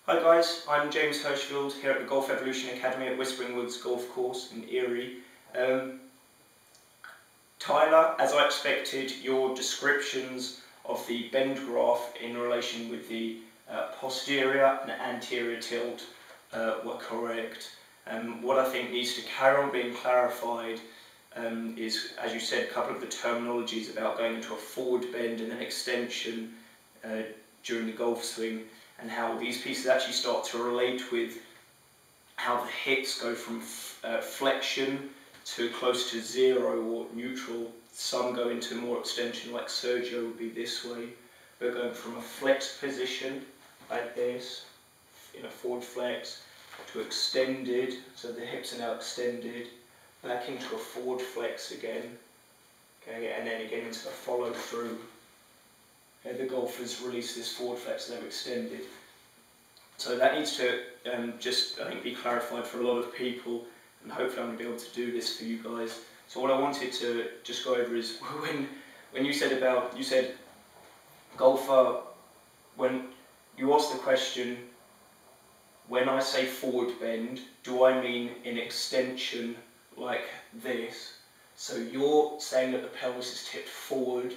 Hi guys, I'm James Hirshfield here at the Golf Evolution Academy at Whispering Woods Golf Course in Erie. Tyler, as I expected, your descriptions of the bend graph in relation with the posterior and anterior tilt were correct. What I think needs to carry on being clarified is, as you said, a couple of the terminologies about going into a forward bend and then extension during the golf swing, and how these pieces actually start to relate with how the hips go from flexion to close to zero or neutral. Some go into more extension, like Sergio would be this way. We're going from a flexed position like this, in a forward flex, to extended, so the hips are now extended, back into a forward flex again, okay, and then again into a follow through. Okay, the golfers release this forward flex and they've extended. So that needs to just, I think, be clarified for a lot of people, and hopefully I'm going to be able to do this for you guys. So what I wanted to just go over is when you said golfer, when you asked the question, when I say forward bend, do I mean in extension like this? So you're saying that the pelvis is tipped forward.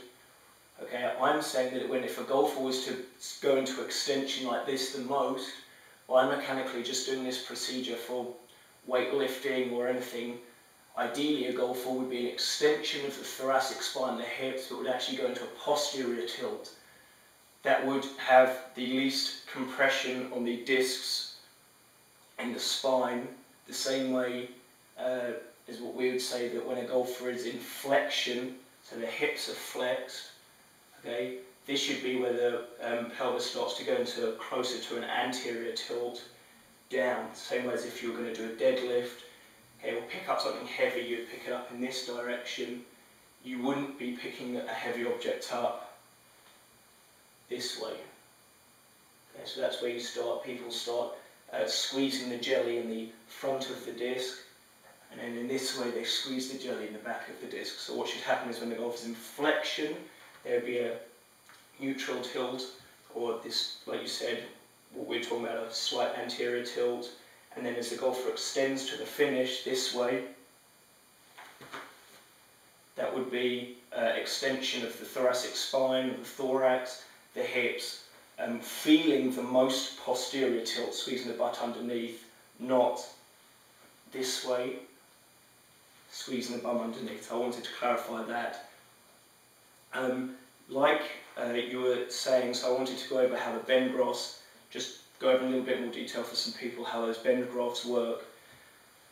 Okay, I'm saying that if a golfer was to go into extension like this the most, well, I'm mechanically just doing this procedure for weightlifting or anything. Ideally, a golfer would be an extension of the thoracic spine, the hips, but would actually go into a posterior tilt. That would have the least compression on the discs and the spine, the same way as what we would say that when a golfer is in flexion, so the hips are flexed. Okay, this should be where the pelvis starts to go into closer to an anterior tilt down. Same way as if you were going to do a deadlift. Okay, or pick up something heavy, you'd pick it up in this direction. You wouldn't be picking a heavy object up this way. Okay, so that's where you start. People start squeezing the jelly in the front of the disc, and then in this way they squeeze the jelly in the back of the disc. So what should happen is when the golf is in flexion, there would be a neutral tilt, or this, like you said, what we're talking about, a slight anterior tilt, and then as the golfer extends to the finish this way, that would be extension of the thoracic spine, the thorax, the hips, feeling the most posterior tilt, squeezing the butt underneath, not this way, squeezing the bum underneath. I wanted to clarify that. Like you were saying, so I wanted to go over how the bend graphs, just go over a little bit more detail for some people how those bend graphs work.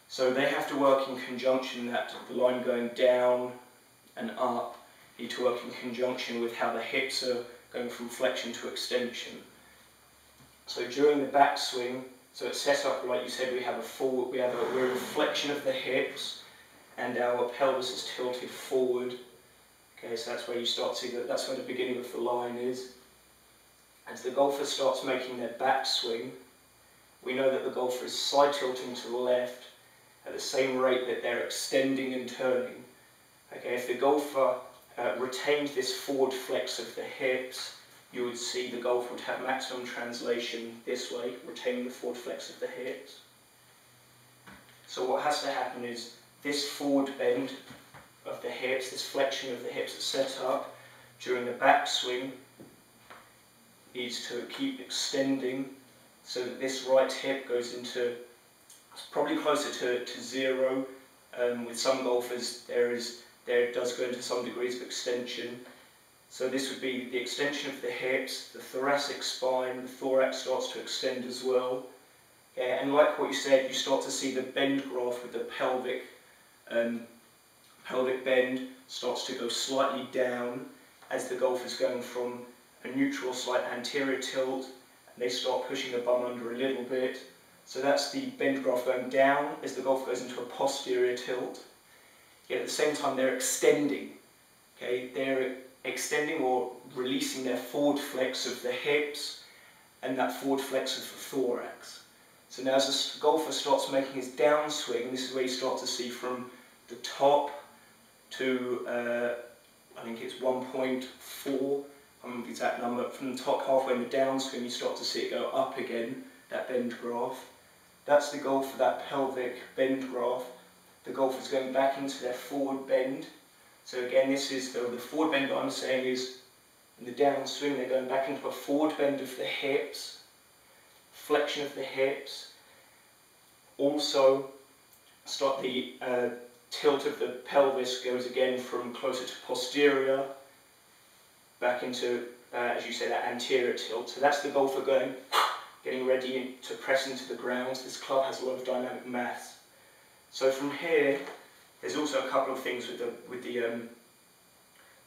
So they have to work in conjunction, that the line going down and up need to work in conjunction with how the hips are going from flexion to extension. So during the backswing, so it's set up like you said, we're in flexion of the hips and our pelvis is tilted forward. Okay, so that's where you start to see that's where the beginning of the line is. As the golfer starts making their backswing, we know that the golfer is side tilting to the left at the same rate that they're extending and turning. Okay, if the golfer retained this forward flex of the hips, you would see the golfer would have maximum translation this way, retaining the forward flex of the hips. So what has to happen is this forward bend of the hips, this flexion of the hips is set up during the backswing, needs to keep extending so that this right hip goes into, it's probably closer to zero. With some golfers there does go into some degrees of extension. So this would be the extension of the hips, the thoracic spine, the thorax starts to extend as well. Yeah, and like what you said, you start to see the bend graph with the pelvic bend starts to go slightly down as the golf is going from a neutral slight anterior tilt, and they start pushing the bum under a little bit. So that's the bend graph going down as the golf goes into a posterior tilt. Yet at the same time they're extending. Okay, they're extending or releasing their forward flex of the hips and that forward flex of the thorax. So now as the golfer starts making his downswing, this is where you start to see from the top to, I think it's 1.4, I don't remember the exact number, from the top halfway in the downswing you start to see it go up again. that bend graph. That's the goal for that pelvic bend graph. The golfer's going back into their forward bend. So again, this is the forward bend that I'm saying is in the downswing, they're going back into a forward bend of the hips, flexion of the hips. Also, start the tilt of the pelvis goes again from closer to posterior, back into, as you say, that anterior tilt. So that's the golfer getting ready to press into the ground. This club has a lot of dynamic mass. So from here, there's also a couple of things with the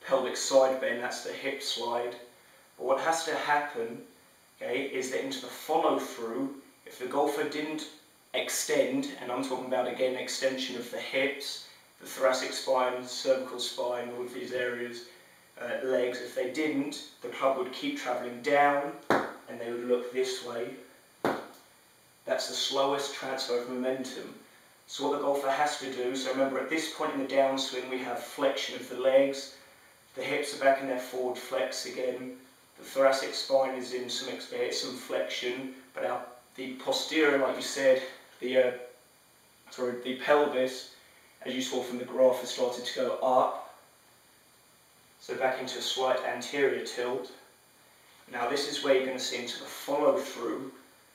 pelvic side bend, that's the hip slide. But what has to happen, okay, is that into the follow through, if the golfer didn't extend, and I'm talking about again extension of the hips, the thoracic spine, cervical spine, all of these areas, legs, if they didn't, the club would keep travelling down and they would look this way. That's the slowest transfer of momentum. So what the golfer has to do, so remember at this point in the downswing we have flexion of the legs, the hips are back in their forward flex again, the thoracic spine is in some flexion, but the posterior, like you said, the pelvis, as you saw from the graph, has started to go up. So back into a slight anterior tilt. Now this is where you're going to see into the follow through,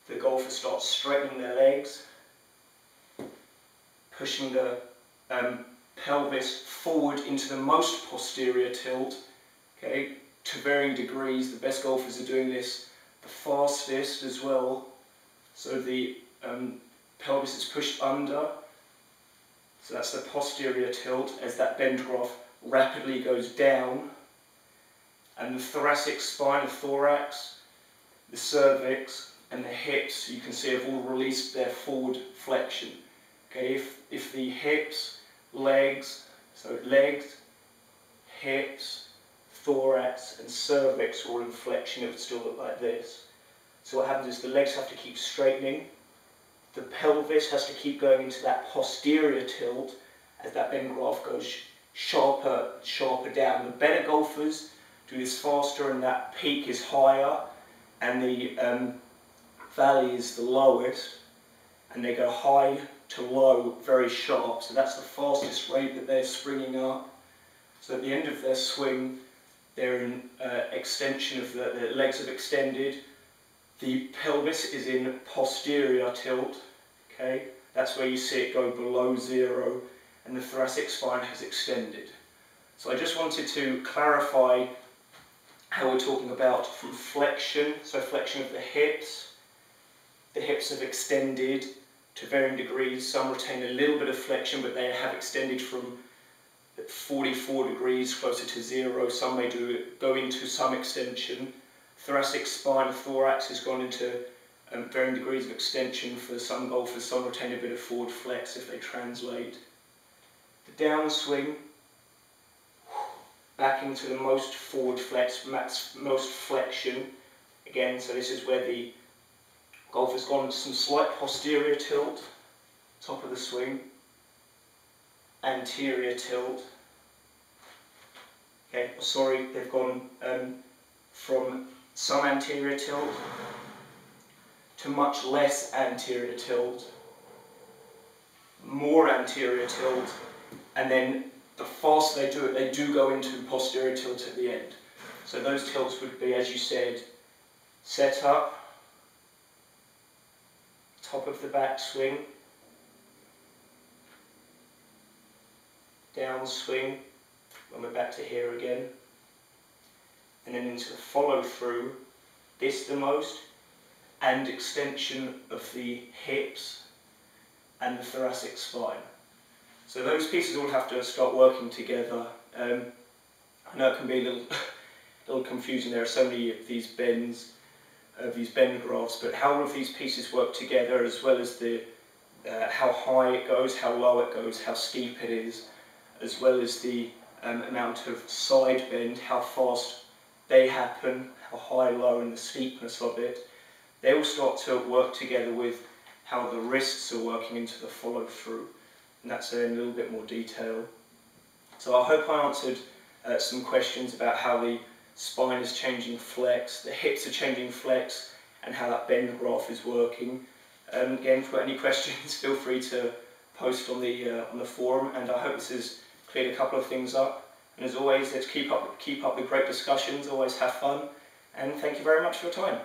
the golfer starts straightening their legs, pushing the pelvis forward into the most posterior tilt, okay, to varying degrees. The best golfers are doing this the fastest as well. So the pelvis is pushed under, so that's the posterior tilt as that bend graph rapidly goes down, and the thoracic spine, the thorax, the cervix and the hips, you can see have all released their forward flexion. Okay, if the hips, legs, so legs, hips, thorax and cervix are all in flexion, it would still look like this. So what happens is the legs have to keep straightening, the pelvis has to keep going into that posterior tilt as that bend graph goes sharper down. The better golfers do this faster and that peak is higher and the valley is the lowest, and they go high to low very sharp. So that's the fastest rate that they're springing up. So at the end of their swing, they're in extension of the legs have extended. The pelvis is in posterior tilt, okay? That's where you see it go below zero, and the thoracic spine has extended. So I just wanted to clarify how we're talking about from flexion, so flexion of the hips have extended to varying degrees. Some retain a little bit of flexion, but they have extended from 44 degrees closer to zero. Some may go into some extension. Thoracic spine, thorax has gone into varying degrees of extension for some golfers. Some retain a bit of forward flex if they translate. The downswing, back into the most forward flex, most flexion. Again, so this is where the golfer's gone some slight posterior tilt, top of the swing, anterior tilt. Okay, sorry, they've gone from some anterior tilt to much less anterior tilt, more anterior tilt, and then the faster they do it, they do go into posterior tilt at the end. So those tilts would be, as you said, set up, top of the backswing, downswing, when we're back to here again, and then into the follow through, this the most, and extension of the hips and the thoracic spine. So those pieces all have to start working together. I know it can be a little confusing. There are so many of these bends, these bend graphs, but how all of these pieces work together, as well as the how high it goes, how low it goes, how steep it is, as well as the amount of side bend, how fast they happen, how high, low, and the steepness of it. They all start to work together with how the wrists are working into the follow through, and that's in a little bit more detail. So I hope I answered some questions about how the spine is changing flex, the hips are changing flex, and how that bend graph is working. Again, if you've got any questions, feel free to post on the forum, and I hope this has cleared a couple of things up. And as always, let's keep up the great discussions, always have fun, and thank you very much for your time.